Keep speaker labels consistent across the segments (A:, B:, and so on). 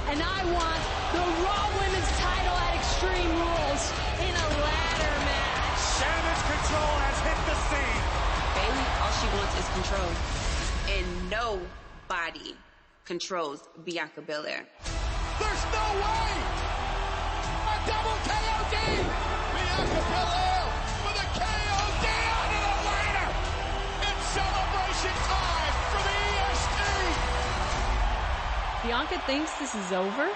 A: and I want the Raw Women's title at Extreme Rules in a ladder match.
B: Damage control has hit the scene.
C: Bayley, all she wants is control. And nobody controls Bianca Belair.
B: There's no way! A double KOD! Bianca Belair with a KOD onto the ladder! It's celebration time for the EST!
A: Bianca thinks this is over?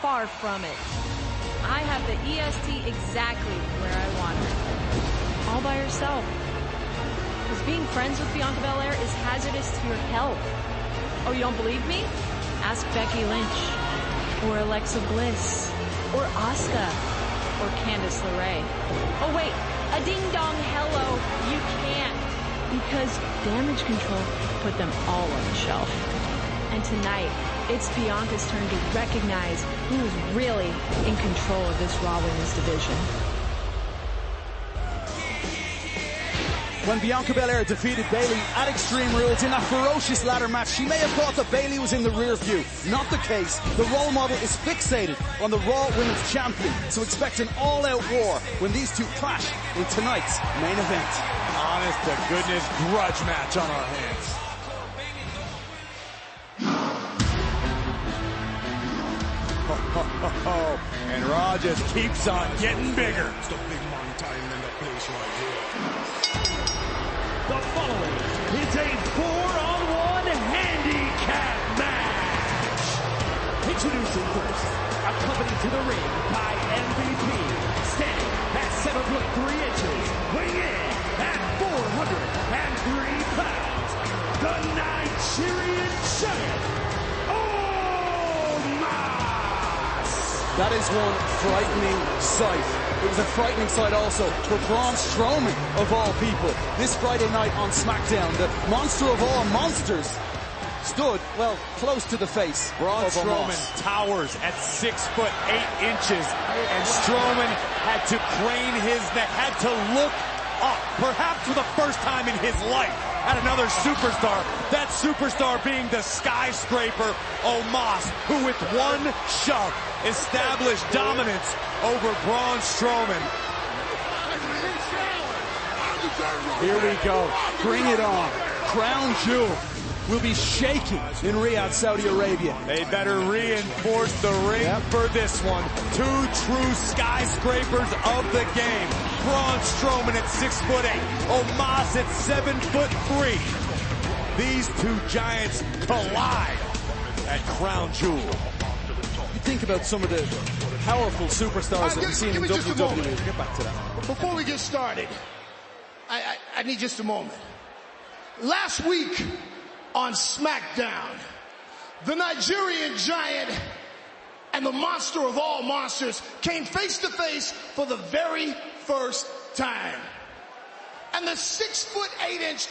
A: Far from it. I have the EST exactly where I want her. All by herself. Because being friends with Bianca Belair is hazardous to your health. Oh, you don't believe me? Ask Becky Lynch, or Alexa Bliss, or Asuka, or Candice LeRae. Oh wait, a ding-dong hello, you can't. Because Damage Control put them all on the shelf. And tonight, it's Bianca's turn to recognize who is really in control of this Raw Women's division.
D: When Bianca Belair defeated Bayley at Extreme Rules in that ferocious ladder match, she may have thought that Bayley was in the rear view. Not the case. The role model is fixated on the Raw Women's Champion, so expect an all-out war when these two clash in tonight's main event.
B: Honest to goodness grudge match on our hands. And Raw just keeps on getting bigger.
E: The following is a 4-on-1 handicap match. Introducing first, accompanied to the ring by MVP, standing at 7'3", weighing in at 403 pounds, the Nigerian Giant, Omos.
D: That is one frightening sight. It was a frightening sight also for Braun Strowman, of all people. This Friday night on SmackDown, the monster of all monsters stood, well, close to the face.
B: Braun Strowman towers at 6'8", and Strowman had to crane his neck, had to look up, perhaps for the first time in his life, at another superstar. That superstar being the skyscraper Omos, who with one shove established dominance over Braun Strowman.
D: Here we go. Bring it on. Crown Jewel will be shaking in Riyadh, Saudi Arabia.
B: They better reinforce the ring for this one. Two true skyscrapers of the game. Braun Strowman at 6'8", Omos at 7'3". These two giants collide at Crown Jewel.
D: You think about some of the powerful superstars that we've seen in WWE. We'll get back to that.
F: Before we get started, I need just a moment. Last week on SmackDown, the Nigerian Giant and the monster of all monsters came face to face for the very first time. And the 6'8",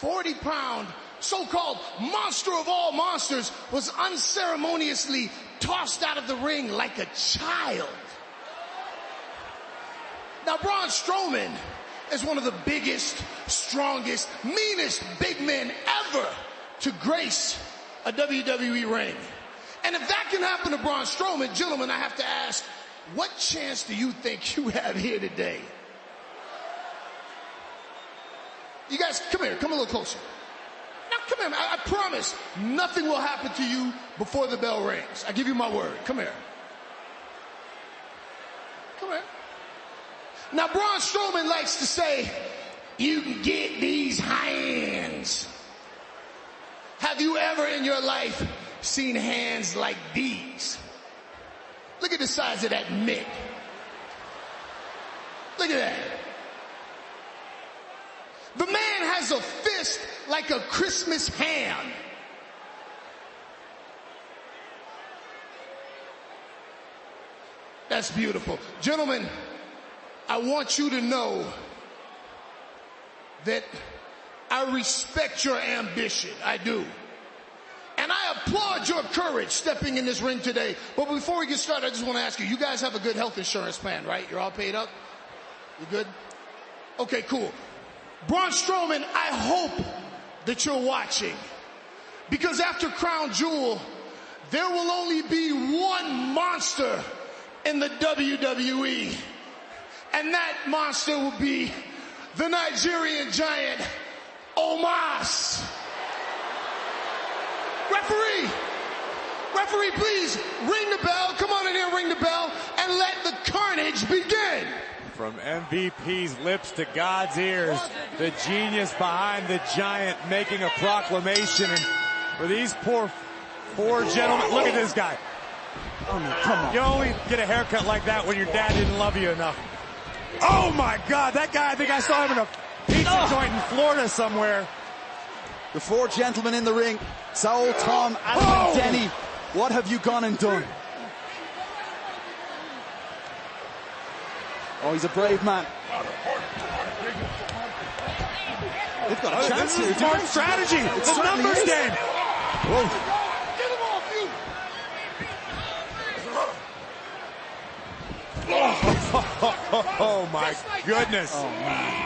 F: 340-pound so-called monster of all monsters was unceremoniously tossed out of the ring like a child. Now, Braun Strowman is one of the biggest, strongest, meanest big men ever to grace a WWE ring. And if that can happen to Braun Strowman, gentlemen, I have to ask, what chance do you think you have here today? You guys, come here, come a little closer. Now, come here, I promise nothing will happen to you before the bell rings. I give you my word. Come here. Come here. Now, Braun Strowman likes to say, you can get these hands. Have you ever in your life seen hands like these? Look at the size of that mitt. Look at that. The man has a fist like a Christmas ham. That's beautiful. Gentlemen, I want you to know that I respect your ambition. I do. And I applaud your courage stepping in this ring today. But before we get started, I just want to ask you, you guys have a good health insurance plan, right? You're all paid up? You good? Okay, cool. Braun Strowman, I hope that you're watching. Because after Crown Jewel, there will only be one monster in the WWE, and that monster will be the Nigerian giant, Omos. Referee, please ring the bell. Come on in here, ring the bell, and let the carnage begin.
B: From MVP's lips to God's ears, the genius behind the giant making a proclamation. And for these poor gentlemen, look at this guy.
D: Oh, no, come on.
B: You only get a haircut like that when your dad didn't love you enough. Oh my God, that guy, I think I saw him in a pizza joint in Florida somewhere.
D: The four gentlemen in the ring. Saul, Tom, Adam, and Denny. What have you gone and done? Oh, he's a brave man. They've got a chance here.
B: Smart strategy. It's a numbers game.
D: Whoa.
F: Get him off you.
B: Oh my goodness.
D: Oh, man.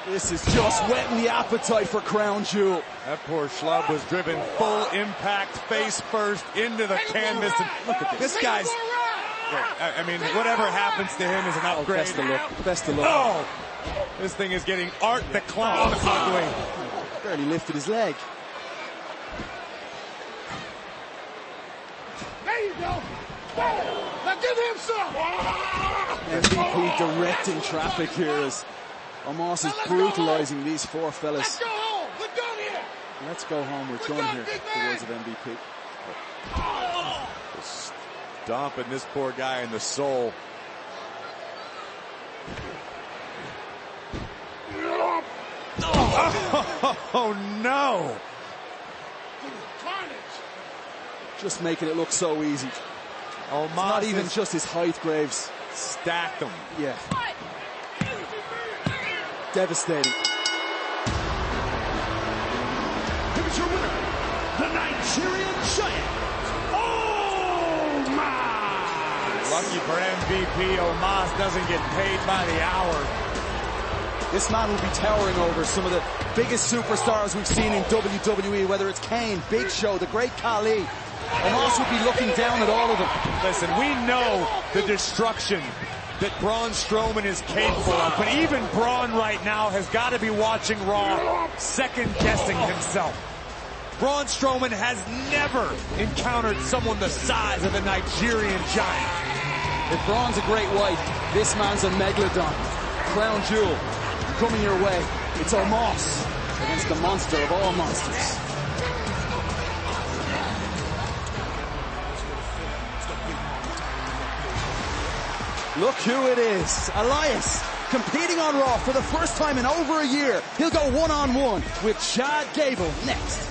D: This is just whetting the appetite for Crown Jewel.
B: That poor schlub was driven full impact, face first, into the canvas. And look at this guy's... I mean, whatever happens to him is an upgrade.
D: Best of luck. Best of luck.
B: Oh! This thing is getting Art the Clown ugly.
D: Barely lifted his leg.
F: There you go. Now give him some.
D: MVP directing traffic here as Omos is brutalizing these four fellas.
F: Let's go home. We're done here.
D: Let's go home. We're done here. The words of MVP.
B: Stomping this poor guy in the soul. Oh no!
D: Just making it look so easy.
B: Omos
D: not even just his height, Graves.
B: Stacked him.
D: Yeah. Devastating.
E: Here's your winner, the Nigerian Giant, Omos.
B: Lucky for MVP, Omos doesn't get paid by the hour.
D: This man will be towering over some of the biggest superstars we've seen in WWE, whether it's Kane, Big Show, the Great Khali. Omos will be looking down at all of them.
B: Listen, we know the destruction that Braun Strowman is capable of, but even Braun right now has got to be watching Raw, second-guessing himself. Braun Strowman has never encountered someone the size of the Nigerian giant.
D: If Braun's a great white, this man's a megalodon. Crown Jewel coming your way. It's Omos against the monster of all monsters. Look who it is. Elias competing on Raw for the first time in over a year. He'll go one-on-one with Chad Gable next.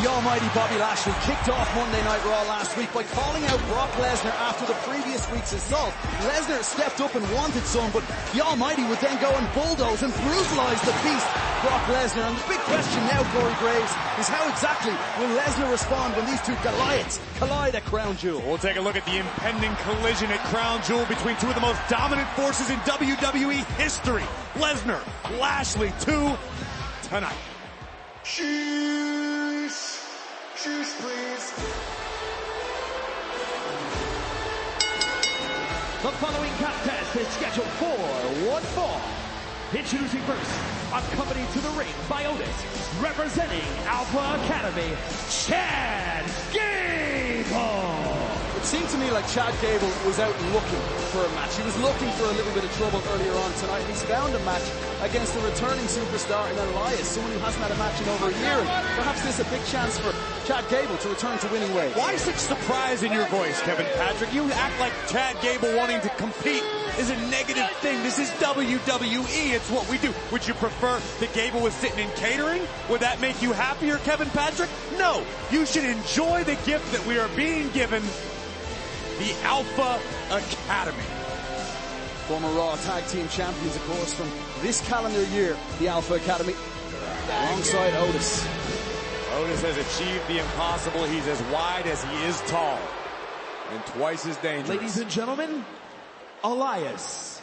D: The almighty Bobby Lashley kicked off Monday Night Raw last week by calling out Brock Lesnar after the previous week's assault. Lesnar stepped up and wanted some, but the almighty would then go and bulldoze and brutalize the beast, Brock Lesnar. And the big question now, Corey Graves, is how exactly will Lesnar respond when these two Goliaths collide at Crown Jewel?
B: We'll take a look at the impending collision at Crown Jewel between two of the most dominant forces in WWE history. Lesnar, Lashley 2 tonight.
F: Cheese, please.
E: The following contest is scheduled for one fall. Introducing first, accompanied to the ring by Otis, representing Alpha Academy, Chad Gable.
D: It seemed to me like Chad Gable was out looking for a match. He was looking for a little bit of trouble earlier on tonight, and he's found a match against a returning superstar in Elias, someone who hasn't had a match in over a year. And perhaps this is a big chance for Chad Gable to return to winning ways.
B: Why such surprise in your voice, Kevin Patrick? You act like Chad Gable wanting to compete is a negative thing. This is WWE. It's what we do. Would you prefer that Gable was sitting in catering? Would that make you happier, Kevin Patrick? No. You should enjoy the gift that we are being given, the Alpha Academy.
D: Former Raw Tag Team Champions, of course, from this calendar year, the Alpha Academy, alongside Otis.
B: Otis has achieved the impossible. He's as wide as he is tall, and twice as dangerous.
E: Ladies and gentlemen, Elias.